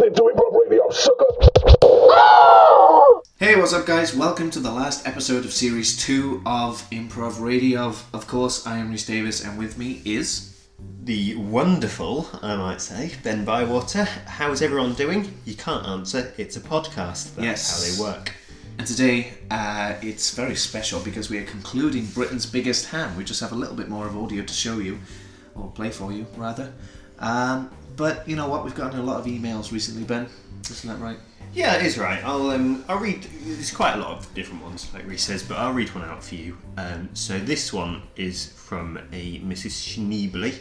listening to Improv Radiov, sucker! Hey, what's up guys? Welcome to the last episode of Series 2 of Improv Radiov. Of course, I am Rhysdavies, and with me is... the wonderful, I might say, Ben Bywater. How's everyone doing? You can't answer. It's a podcast. That's how they work. And today, it's very special because we are concluding Britain's Biggest Ham. We just have a little bit more of audio to show you, or play for you, rather. But you know what? We've gotten a lot of emails recently, Ben. Isn't that right? Yeah, it is right. I'll read. There's quite a lot of different ones, like Rhys says, but I'll read one out for you. So this one is from a Mrs. Schneebly,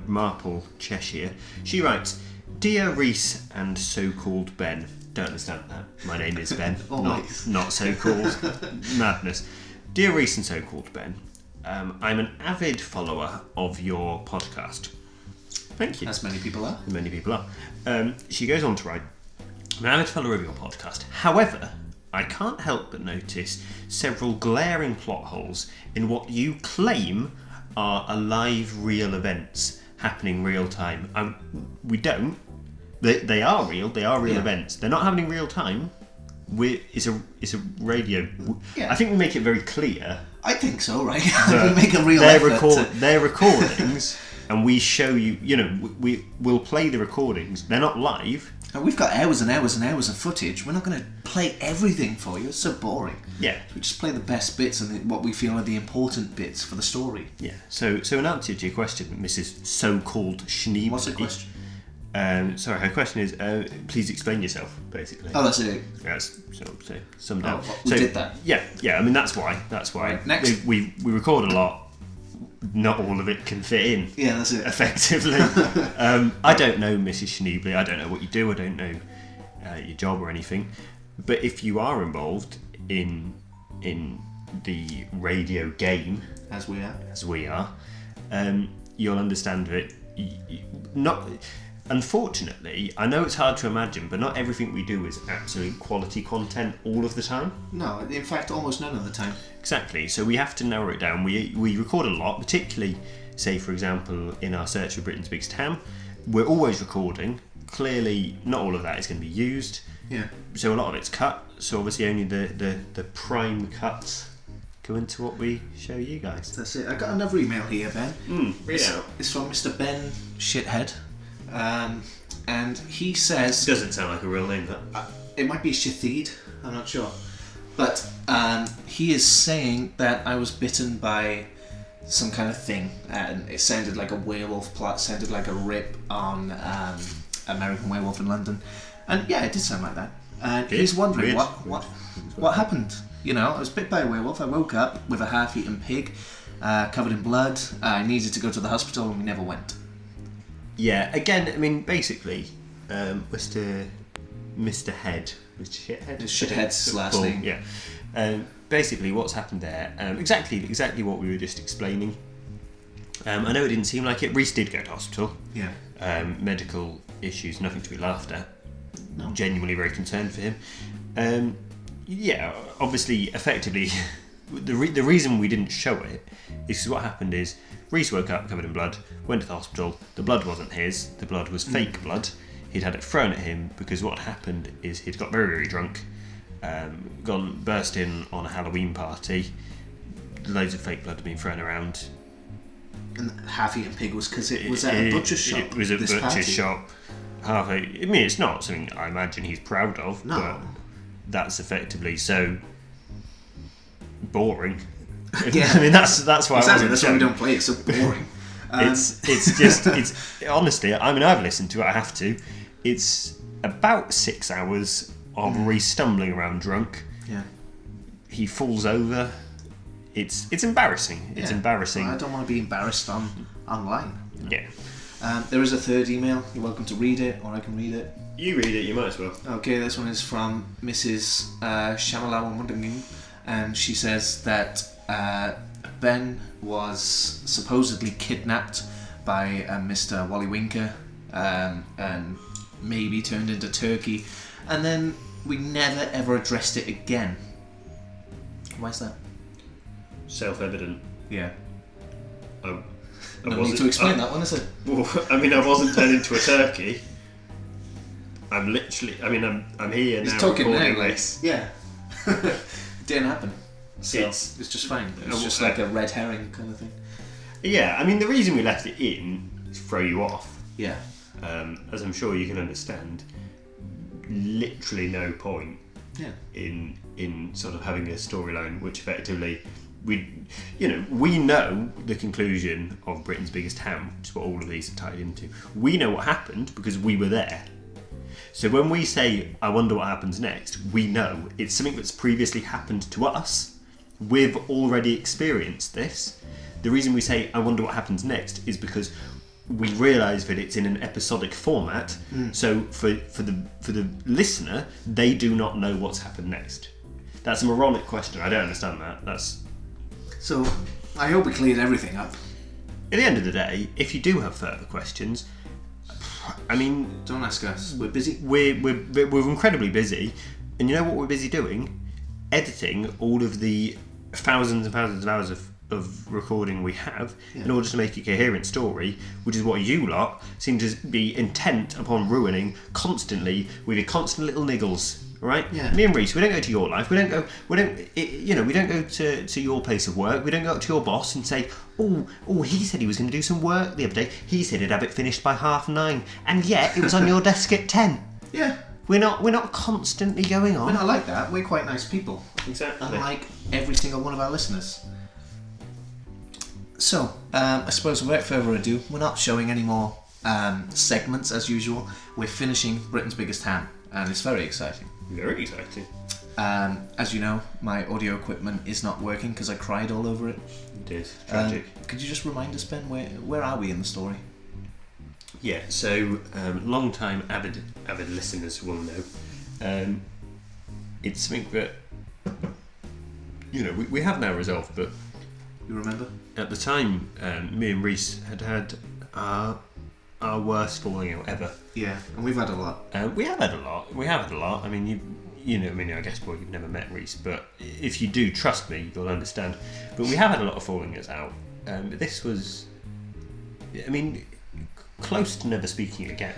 Marple, Cheshire. She writes, "Dear Rhys and so-called Ben." Don't understand that. My name is Ben, not so-called. Madness. "Dear Rhys and so-called Ben, I'm an avid follower of your podcast." Thank you. As many people are. Many people are. She goes on to write, "I'm an avid follower of your podcast. However, I can't help but notice several glaring plot holes in what you claim are alive, real events happening real time. We don't. They are real. They are real events. They're not happening real time. It's a radio. Yeah. I think we make it very clear. I think so, right? We make a real effort. They're recordings, and we show you. You know, we'll play the recordings. They're not live. And we've got hours and hours and hours of footage. We're not going to play everything for you. It's so boring. Yeah. We just play the best bits and what we feel are the important bits for the story. Yeah. So in answer to your question, Mrs. So-called Schneebly. What's the question? Sorry, her question is, please explain yourself, basically. Oh, that's it. That's so summed up. We did that. Yeah. I mean, that's why. Right, next. We record a lot. Not all of it can fit in. Yeah, that's it. Effectively. I don't know, Mrs. Schneebly. I don't know what you do. I don't know your job or anything. But if you are involved in the radio game, as we are, you'll understand that. Not. Unfortunately, I know it's hard to imagine, but not everything we do is absolute quality content all of the time. No, in fact, almost none of the time. Exactly, so we have to narrow it down. We record a lot, particularly, say, for example, in our search for Britain's Biggest Ham. We're always recording. Clearly, not all of that is going to be used. Yeah. So a lot of it's cut, so obviously only the prime cuts go into what we show you guys. That's it. I got another email here, Ben. Read it out. It's from Mr. Ben Shithead. And he says... Doesn't sound like a real name, that. It might be Shatheed, I'm not sure. But he is saying that I was bitten by some kind of thing, and it sounded like a werewolf plot, sounded like a rip on American Werewolf in London. And yeah, it did sound like that. And he's wondering what happened. You know, I was bit by a werewolf, I woke up with a half-eaten pig, covered in blood. I needed to go to the hospital and we never went. Yeah, again, I mean, basically, Mr. Head, Mr. Shithead? Shithead's last name. Yeah. Basically, what's happened there, exactly what we were just explaining. I know it didn't seem like it. Rhys did go to hospital. Yeah. Medical issues, nothing to be laughed at. No. Genuinely very concerned for him. Yeah, obviously, effectively, the reason we didn't show it is because what happened is Rhys woke up covered in blood, went to the hospital. The blood wasn't his. The blood was fake blood. He'd had it thrown at him because what happened is he'd got very, very drunk, burst in on a Halloween party. Loads of fake blood had been thrown around. And the half-eaten pig was because it was at a butcher's shop. It was a butcher's shop. I mean, it's not something I imagine he's proud of, but that's effectively so boring. Yeah. I mean, that's why exactly. That's why we don't play it. It's so boring. It's honestly. I mean, I've listened to it. I have to. It's about 6 hours of Rhys stumbling around drunk. Yeah. He falls over. It's embarrassing. It's embarrassing. Well, I don't want to be embarrassed online. Yeah. There is a third email. You're welcome to read it, or I can read it. You read it. You might as well. Okay, this one is from Mrs. Shamalawa, and she says that Ben was supposedly kidnapped by Mr. Wally Winker and maybe turned into turkey, and then we never ever addressed it again. Why's that? Self-evident. Yeah. I no need to explain that one, is it? Well, I mean, I wasn't turned into a turkey. I'm literally. I mean, I'm here He's now talking recording now, like, this. yeah. It didn't happen. So It's- it's just fine. It's just like a red herring kind of thing. Yeah, I mean, the reason we left it in is throw you off. Yeah. As I'm sure you can understand, literally no point Yeah. in sort of having a storyline which effectively we know the conclusion of Britain's Biggest Town, which is what all of these are tied into. We know what happened because we were there. So when we say, I wonder what happens next, we know it's something that's previously happened to us. We've already experienced this. The reason we say, I wonder what happens next, is because we realise that it's in an episodic format. So for the listener, they do not know what's happened next. That's a moronic question. I don't understand that. So I hope we cleared everything up. At the end of the day, if you do have further questions, I mean, Don't ask us. We're busy. we're incredibly busy, and you know what we're busy doing? Editing all of the thousands and thousands of hours of recording we have in order to make a coherent story, which is what you lot seem to be intent upon ruining constantly with your constant little niggles. Right? Yeah. Me and Rhys, we don't go to your life. We don't go to your place of work. We don't go up to your boss and say, oh, he said he was going to do some work the other day. He said he'd have it finished by 9:30, and yet it was on your desk at 10. Yeah. We're not constantly going on. We're not like that. We're quite nice people. Exactly. Unlike every single one of our listeners. So, I suppose without further ado, we're not showing any more segments as usual. We're finishing Britain's Biggest Town, and it's very exciting. Very exciting. As you know, my audio equipment is not working because I cried all over it. It is tragic. Could you just remind us, Ben, where are we in the story? Yeah. So, long-time avid listeners will know. It's something that we have now resolved, but You remember? at the time, me and Rhys had our worst falling out ever. Yeah, and we've had a lot. We have had a lot. I mean, I guess you've never met Rhys, but if you do, trust me, you'll understand. But we have had a lot of fallings out. But this was, close to never speaking again.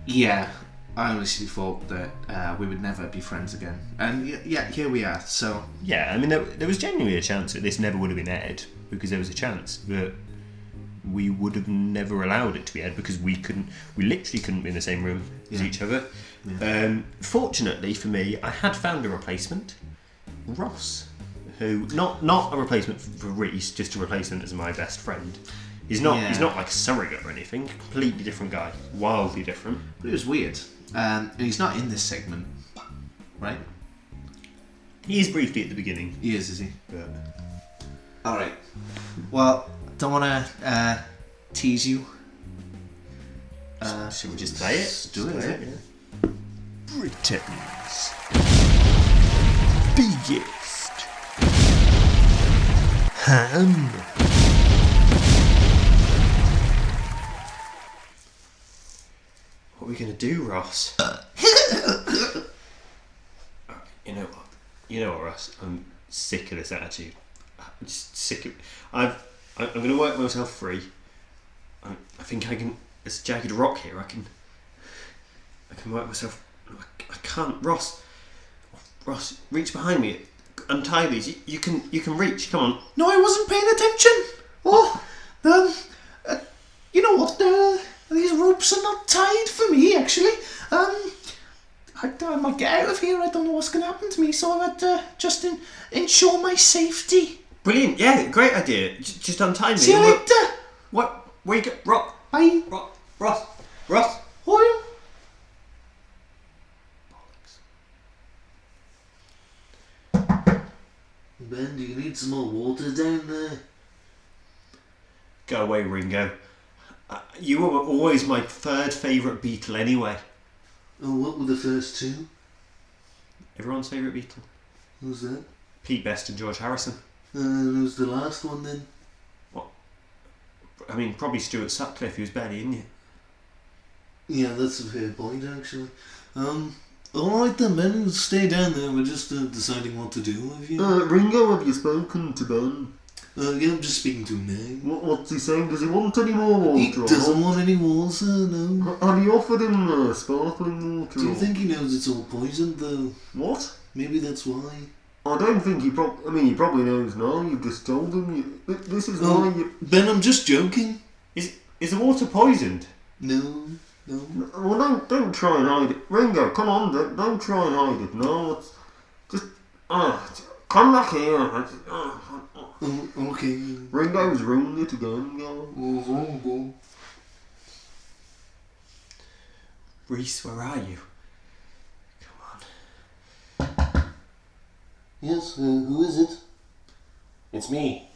Yeah, I honestly thought that we would never be friends again. And yeah, here we are, so... Yeah, there was genuinely a chance that this never would have been aired, because there was a chance that we would have never allowed it to be aired because we literally couldn't be in the same room as each other. Yeah. Fortunately for me, I had found a replacement, Ross, who not a replacement for Rhys, just a replacement as my best friend. He's not like a surrogate or anything. Completely different guy, wildly different. But it was weird, and he's not in this segment, right? He is briefly at the beginning. He is he? But... All right. Well, don't want to tease you. Should we just play it? Let's do it. Yeah. Britain's biggest ham. What are we going to do, Ross? You know what, Ross? I'm sick of this attitude. I'm just sick of... I'm going to work myself free. I think I can... There's a jagged rock here. I can work myself... I can't... Ross, reach behind me. Untie these. You can reach. Come on. No, I wasn't paying attention. Oh, you know what? These ropes are not tied for me, actually. I might get out of here. I don't know what's going to happen to me, so I had to just ensure my safety. Brilliant. Yeah, great idea. Just untie me. See you later. What? Where you go? Ross. Bye. Ross. Oi. Ben, do you need some more water down there? Go away, Ringo. You were always my third favourite Beatle anyway. Oh, what were the first two? Everyone's favourite Beatle? Who's that? Pete Best and George Harrison. Who's the last one then? What? Probably Stuart Sutcliffe, who was barely in you. Yeah, that's a fair point, actually. Alright then, Ben, stay down there. We're just deciding what to do with you. Ringo, have you spoken to Ben? Yeah, I'm just speaking to him now. What's he saying? Does he want any more water? He doesn't want any water, no. Have you offered him sparkling water? Do you think he knows it's all poisoned, though? What? Maybe that's why. I don't think he he probably knows now. You've just told him. This is why you... Ben, I'm just joking. Is the water poisoned? No. Well, don't try and hide it. Ringo, come on, don't try and hide it. No, it's just... come back here. Okay. Ringo's ruined it again, Rhys, where are you? Come on. Yes, who is it? It's me,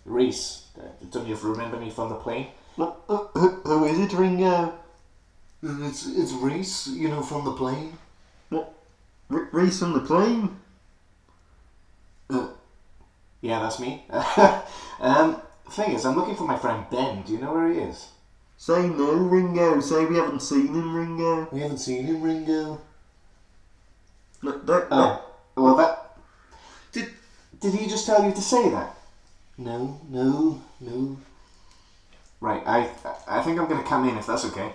Rhys. Don't you remember me from the plane? Who is it, Ringo? It's Rhys, from the plane. What? Rhys on the plane? Yeah, that's me. Thing is, I'm looking for my friend Ben. Do you know where he is? Say no, Ringo. Say we haven't seen him, Ringo. We haven't seen him, Ringo. No. Well, that... Did he just tell you to say that? No. Right, I think I'm going to come in if that's okay.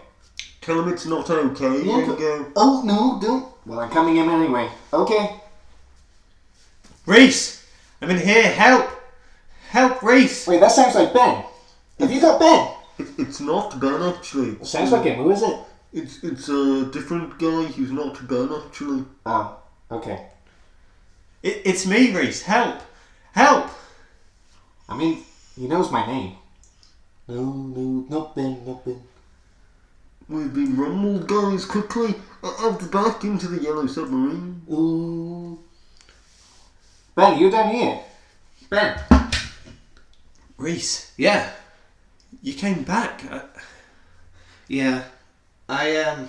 Tell him it's not okay, Ringo. Oh, no, don't. Well, I'm coming in anyway. Okay. Rhys! I'm in here, help! Help, Rhys! Wait, that sounds like Ben. Have you got Ben? It's not Ben, actually. It sounds like him. Who is it? It's a different guy who's not Ben, actually. Oh, okay. It's me, Rhys. Help! Help! I mean, he knows my name. No, not Ben. We've been rumbled, guys, quickly. Out the back into the yellow submarine. Ooh. Ben, you down here? Ben. Rhys. Yeah. You came back. Yeah. I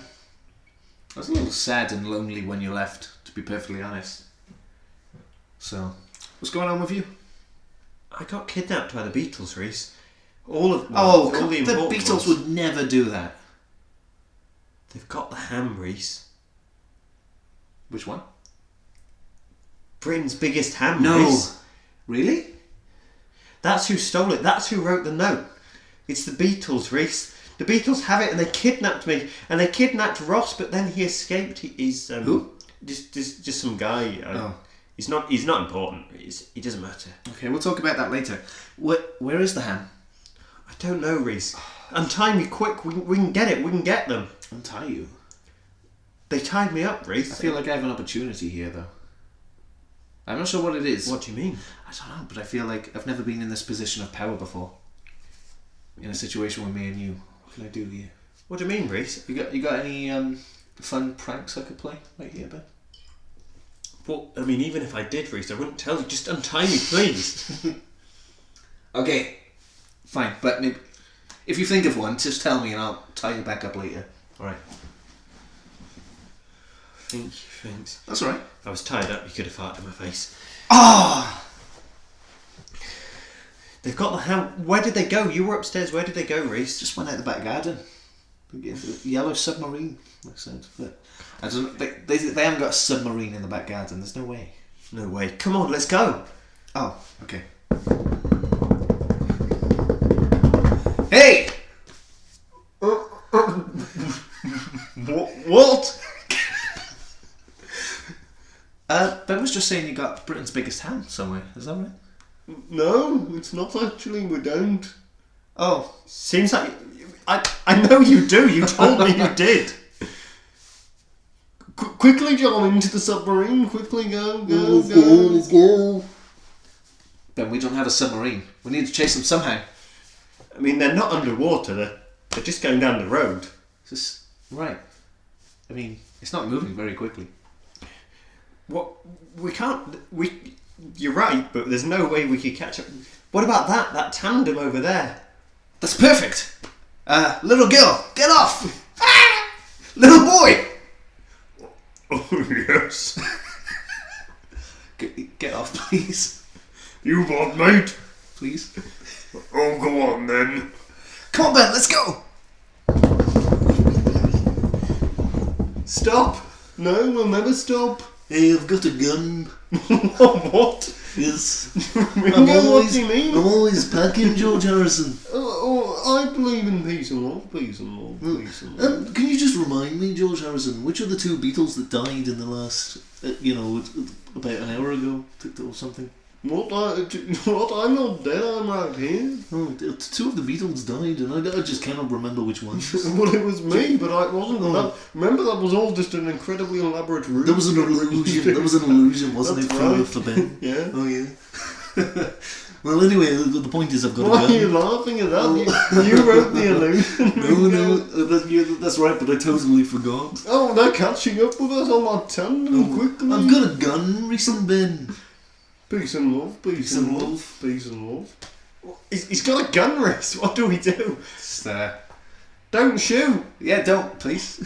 was a little sad and lonely when you left, to be perfectly honest. So, what's going on with you? I got kidnapped by the Beatles, Rhys. All of them. Oh, all the important Beatles ones. would never do that. They've got the ham, Rhys. Which one? Britain's biggest ham, No. Rhys. Really? That's who stole it. That's who wrote the note. It's the Beatles, Rhys. The Beatles have it, and they kidnapped me, and they kidnapped Ross, but then he escaped. He's who? Just some guy. He's not important. He doesn't matter. Okay, we'll talk about that later. Where is the ham? I don't know, Rhys. Untie me quick. We can get it. We can get them. Untie you? They tied me up, Rhys. I feel like I have an opportunity here, though. I'm not sure what it is. What do you mean? I don't know, but I feel like I've never been in this position of power before. In a situation with me and you. What can I do here? What do you mean, Rhys? You got any fun pranks I could play right here, Ben? Well, I mean, even if I did, Rhys, I wouldn't tell you. Just untie me, please. Okay, fine. But maybe if you think of one, just tell me and I'll tie you back up later. All right. Thanks. That's all right. If I was tied up, you could have farted in my face. Ah! They've got the ham. Where did they go? You were upstairs. Where did they go, Rhys? Just went out the back garden. The yellow submarine, I said. But I don't. They haven't got a submarine in the back garden. There's no way. No way. Come on, let's go. Oh, okay. Hey! What? Ben was just saying you got Britain's biggest ham somewhere. Is that right? No, it's not actually. We don't. Oh. Seems like... I know you do. You told me you did. Quickly, John, into the submarine. Quickly, go. Let's go. Ben, we don't have a submarine. We need to chase them somehow. I mean, they're not underwater. They're just going down the road. Right. I mean, it's not moving very quickly. What? We can't... You're right, but there's no way we could catch up. What about that tandem over there? That's perfect. Little girl, get off! Ah! Little boy! Oh, yes. Get off, please. You what, mate? Please. Oh, go on then. Come on, Ben, let's go! Stop. No, we'll never stop. Hey, I've got a gun. What? Yes. Ringo, what do you mean? I'm always packing, George Harrison. I believe in peace and love, peace and love, peace and love. Can you just remind me, George Harrison, which are the two Beatles that died in the last, about an hour ago or something? What? I'm not dead, I'm right here. Oh, two of the Beatles died, and I just cannot remember which ones. Well, it was me, but I wasn't. Remember, that was all just an incredibly elaborate ruse. There was an illusion. Wasn't That's it, right. for Ben? Yeah. Oh, yeah. Well, anyway, the point is I've got Why a gun. are you laughing at that? You wrote the illusion. No, that's right, but I totally forgot. Oh, they're catching up with us on my tandem quickly. I've got a gun, Rhys and Ben. Peace and love, peace and love, peace and love. He's got a gun, Rhys. What do we do? Don't shoot. Yeah, don't, please.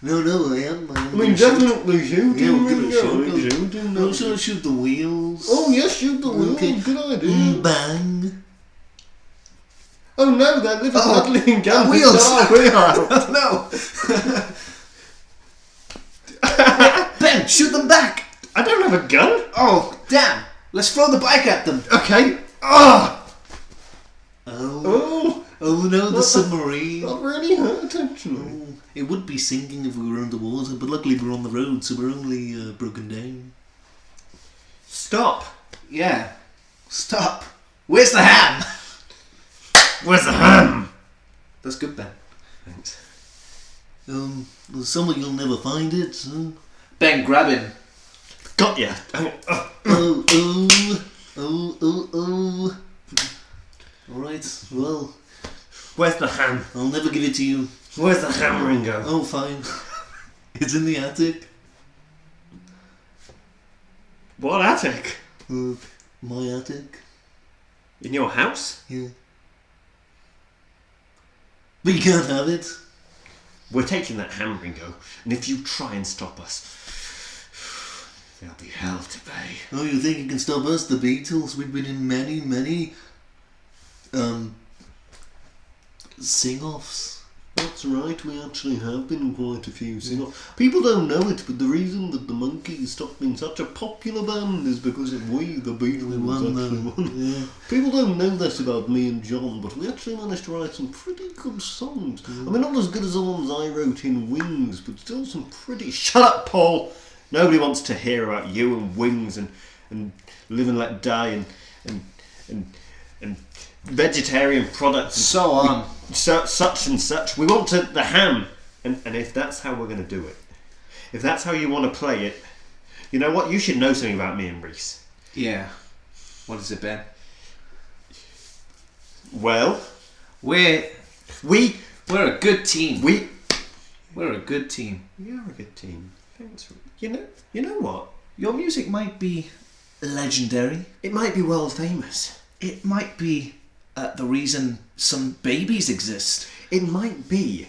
No, I am. I mean, definitely shoot. Yeah, we're gonna shoot. I'm trying to shoot the wheels. Oh, yes, shoot the wheels. Okay. Good idea. Bang. Oh, no, they're living badly in gas. Wheels. We are. No. Ben, shoot them back. I don't have a gun. Oh, damn. Let's throw the bike at them. Okay. Oh no, the That- submarine. That really hurt, actually. Oh, it would be sinking if we were underwater, but luckily we're on the road, so we're only broken down. Stop. Yeah. Stop. Where's the ham? Where's the ham? That's good, Ben. Thanks. Somewhere you'll never find it. Ben, grab him. Got ya. Oh. Alright, well, Where's the ham? I'll never give it to you. Where's the ham, Ringo? Oh, fine. It's in the attic. What attic? My attic. In your house? Yeah. But you can't have it. We're taking that ham, Ringo, and if you try and stop us, there'll be hell to pay. Oh, you think you can stop us, the Beatles? We've been in many, sing-offs. That's right, we actually have been in quite a few sing-offs. People don't know it, but the reason that the Monkees stopped being such a popular band is because of we, the Beatles, won. Yeah. People don't know this about me and John, but we actually managed to write some pretty good songs. I mean, not as good as the ones I wrote in Wings, but still some pretty... Shut up, Paul! Nobody wants to hear about you and Wings and Live and Let Die and vegetarian products and So on. such and such. We want the ham, and if that's how we're going to do it, if that's how you want to play it, you know what? You should know something about me and Rhys. Yeah. What is it, Ben? Well, We're a good team. We're a good team. We are a good team. Thanks. You know what? Your music might be legendary. It might be world famous. It might be the reason some babies exist. It might be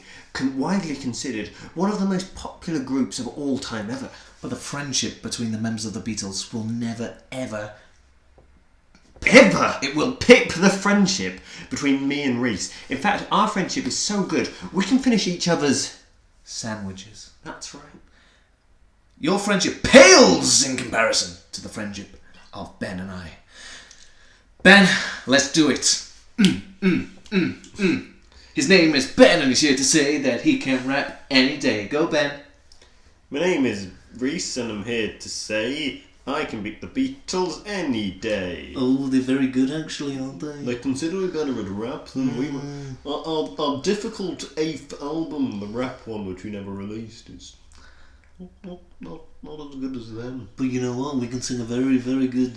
widely considered one of the most popular groups of all time ever. But the friendship between the members of the Beatles will never, ever... It will pip the friendship between me and Rhys. In fact, our friendship is so good, we can finish each other's... sandwiches. That's right. Your friendship pales in comparison to the friendship of Ben and I. Ben, let's do it. His name is Ben and he's here to say that he can rap any day. Go, Ben. My name is Rhys and I'm here to say I can beat the Beatles any day. Oh, they're very good actually, aren't they? They considerably better at rap than we were. Our difficult 8th album, the rap one, which we never released, is not as good as them. But you know what? We can sing a very, very good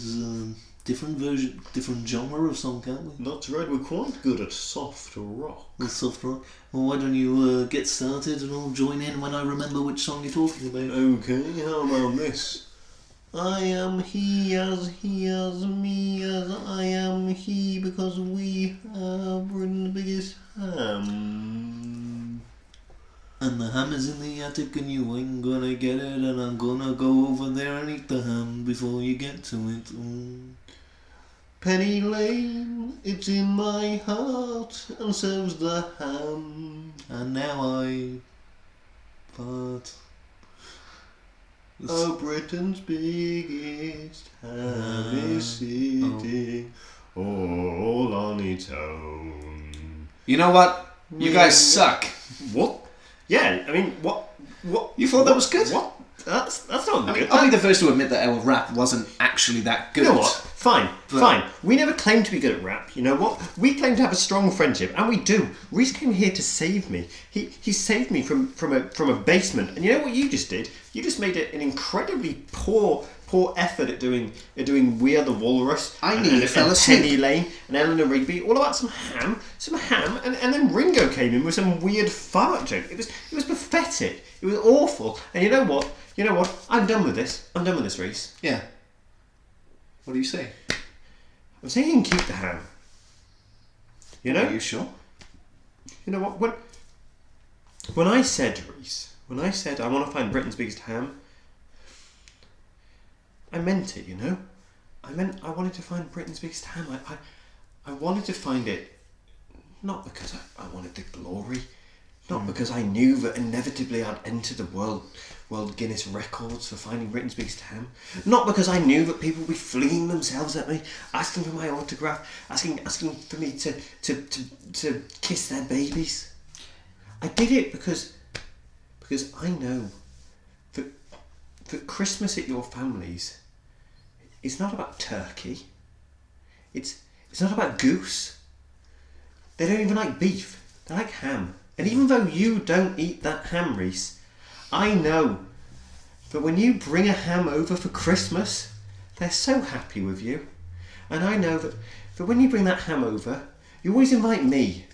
different version, different genre of song, can't we? That's right, we're quite good at soft rock. Soft rock. Well, why don't you get started and I'll join in when I remember which song you're talking about. Okay, how about this? I am he as me as I am he because we have written the biggest ham. And the ham is in the attic and you ain't gonna get it and I'm gonna go over there and eat the ham before you get to it. Penny Lane, it's in my heart and so's the ham. And now I fart. Oh, Britain's biggest ham is sitting all on its own. You know what? You guys suck. What? Yeah, I mean, what? You thought that was good? What? That's not good. I'll be the first to admit that our rap wasn't actually that good. You know what? Fine. We never claimed to be good at rap. You know what? We claim to have a strong friendship, and we do. Rhys came here to save me. He saved me from a basement. And you know what you just did? You just made it an incredibly poor effort at doing We Are the Walrus. I nearly fell asleep. Penny Lane and Eleanor Rigby, all about some ham, and then Ringo came in with some weird fart joke. It was pathetic. It was awful. And you know what? I'm done with this. Rhys. Yeah. What do you say? I'm saying you can keep the ham. You know? Are you sure? You know what? When I said, Rhys, I want to find Britain's biggest ham, I meant it, you know? I wanted to find Britain's biggest ham. I wanted to find it not because I wanted the glory, not because I knew that inevitably I'd enter the World Guinness records for finding Britain's biggest ham, not because I knew that people would be flinging themselves at me, asking for my autograph, asking for me to kiss their babies. I did it because I know that Christmas at your family's, it's not about turkey. It's not about goose. They don't even like beef. They like ham. And even though you don't eat that ham, Rhys, I know that when you bring a ham over for Christmas, they're so happy with you. And I know that when you bring that ham over, you always invite me.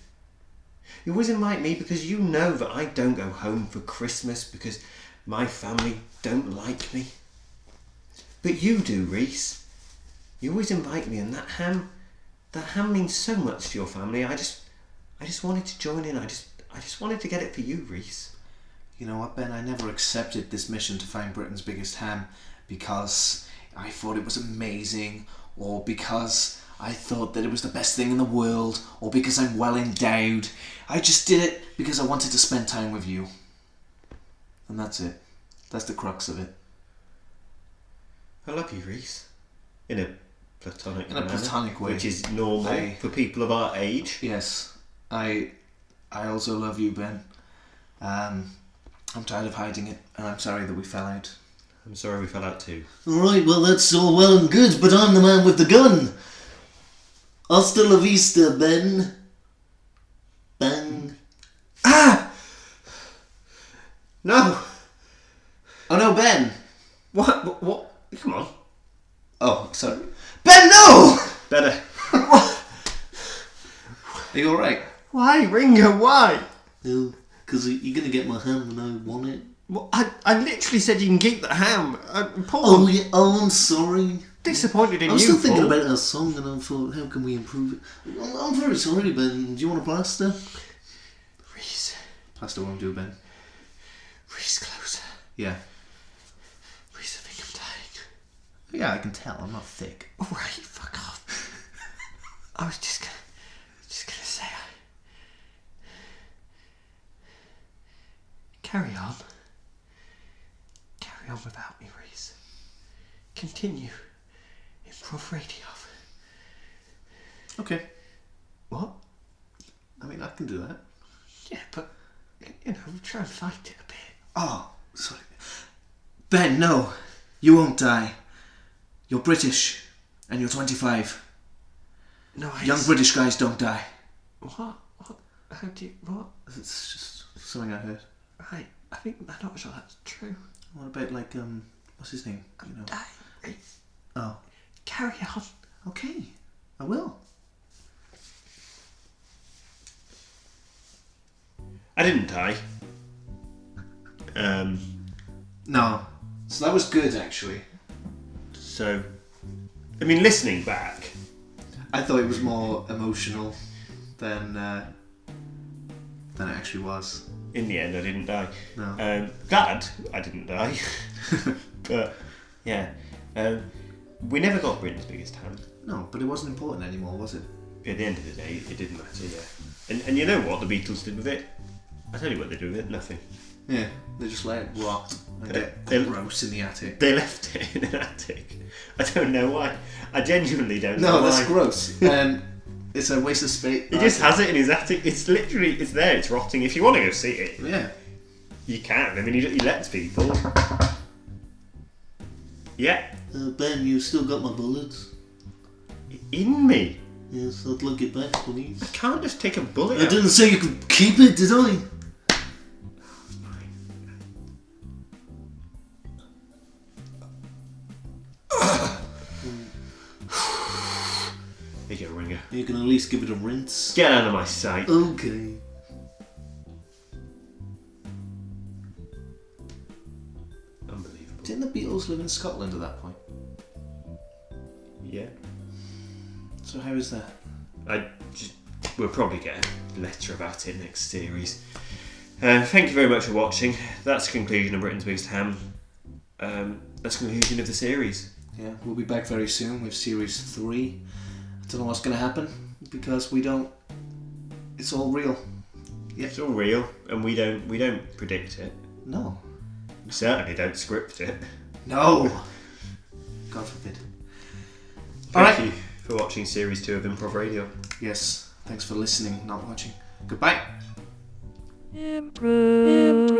You always invite me because you know that I don't go home for Christmas because my family don't like me. But you do, Rhys. You always invite me, and that ham means so much to your family. I just wanted to join in. I just wanted to get it for you, Rhys. You know what, Ben? I never accepted this mission to find Britain's biggest ham because I thought it was amazing, or because I thought that it was the best thing in the world, or because I'm well endowed. I just did it because I wanted to spend time with you. And that's it. That's the crux of it. I love you, Rhys. In a platonic way. Which is normal for people of our age. Yes. I also love you, Ben. I'm tired of hiding it, and I'm sorry that we fell out. I'm sorry we fell out too. Alright, well that's all well and good, but I'm the man with the gun. Hasta la vista, Ben. Bang. Ah! No! Oh no, Ben! What? Come on. Oh, sorry. Ben, no! Better. What? Are you alright? Why, Ringo, why? No, because you're going to get my ham when I want it. Well, I literally said you can keep the ham. Paul, Oh, yeah. Oh, I'm sorry. Disappointed in you, I was still thinking Paul. about our song, and I thought, how can we improve it? I'm very sorry, Ben. Do you want a plaster? Rhys. Plaster won't do, Ben. Rhys, closer. Yeah. Rhys, I think I'm dying. Yeah, I can tell. I'm not thick. Alright, fuck off. I was just gonna say Carry on. Carry on without me, Rhys. Continue. Improv Radiov. Okay. What? I mean, I can do that. Yeah, but, you know, try and fight it a bit. Oh, sorry. Ben, no. You won't die. You're British, and you're 25. No, Young British guys don't die. What? How do you... What? It's just something I heard. Right, I'm not sure that's true. What about, like, what's his name? You know. Die. Oh. Carry on. Okay, I will. I didn't die. No. So that was good, actually. So, I mean, listening back, I thought it was more emotional than it actually was. in the end, I didn't die. No. Glad I didn't die. But, yeah. We never got Britain's biggest ham. No, but it wasn't important anymore, was it? At the end of the day, it didn't matter, yeah. And you know what the Beatles did with it? I tell you what they did with it, nothing. Yeah, they just let it rot. and get gross in the attic. They left it in an attic. I don't know why. I genuinely don't know No, why. that's gross. It's a waste of space. He just has it in his attic. It's literally, it's there, it's rotting. If you want to go see it, Yeah. you can. I mean, he lets people. Yeah. Ben, you still got my bullets? In me? Yes, I'd like it back, please. You can't just take a bullet I out. didn't say you could keep it, did I? Here you go, Ringer. You can at least give it a rinse. Get out of my sight. Okay. Unbelievable. Didn't the Beatles live in Scotland at that point? Yeah. So how is that? We'll probably get a letter about it next series. Thank you very much for watching. That's the conclusion of Britain's Biggest Ham. That's the conclusion of the series. Yeah, we'll be back very soon with series 3. I don't know what's going to happen because we don't. It's all real. Yeah. It's all real, and we don't predict it. No. We certainly don't script it. No. God forbid. Thank you for watching series 2 of Improv Radio. Yes. Thanks for listening, not watching. Goodbye. Improv.